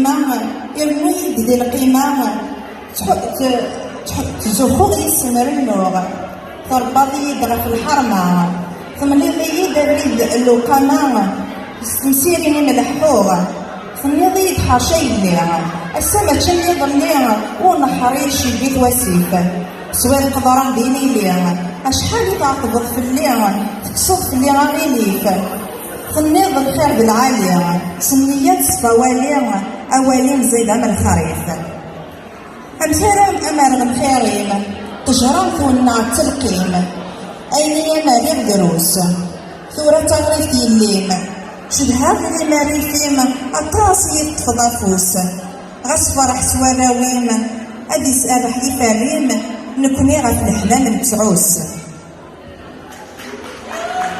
القيمة يرمي ذي القيمة تزخو يسمر النور تربطي يدغى في الحرمة ثمني ضيد الريد اللوقامة مسيرين من الحفوغ ثمني ضيد حاشي الليغة السما تشني ضمنيغة ونحريش بيت وسيفة سوى القدران ديني الليغة أشحال تعقبض في الليغة تقصد في الليغة غيليفة تنيض الخير بالعالية سميات صفوالية أواليم زيد من الخريف أمثال أمارغ الخيرين تجرم ثونا تلقيم أيني مريض دروس ثورة تغريف الليم شدهات لي مريفيم أطاسي يتفضفوس غس فرح سواراويم أدي سأل حديث الريم نكوني غف الحلام البسعوس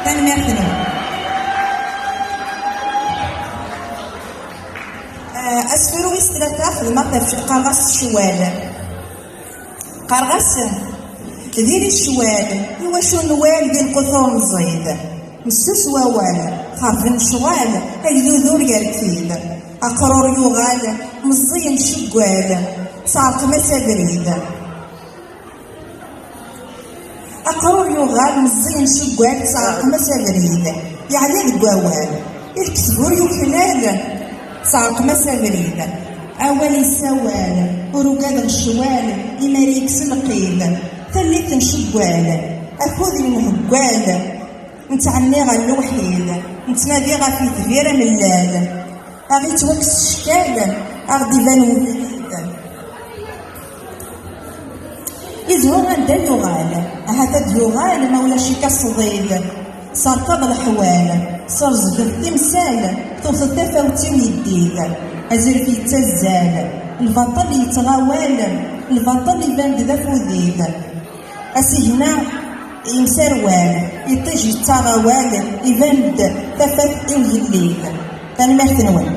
تنميرتني أسفرو إستلاتا في المطف قرغس الشوال قرغس ديري الشوال هو شو نوال ديال القثور مزيد مسوس ووال خافن الشوال هيدو يركيد أقرور يغال مزين شقوال صارت مسابريد أقرور يغال مزين شقوال صارت مسابريد يعني القوال الكسبور يوكلال صارت مسابريد أولي السوال ورقاد الشوال إماريك سلقيد ثليت نشقوال أخذ من هقوال نتعنيغا الوحيد نتناديغا في ثبيرة ملال أغي توكس الشكال أغدي بانو إذ هو غندا يغال هذا يغال مولا شيكا الصديد صار قبل حوال صار زفر تمثال توصل تفاوتي ويديد أزر في تزال البطل يتغاوال البطل يبان ذا فوذيد أسي هنا يمسروال يطيج يتغاوال يبان تفاوتي ويديد تنمرتنوال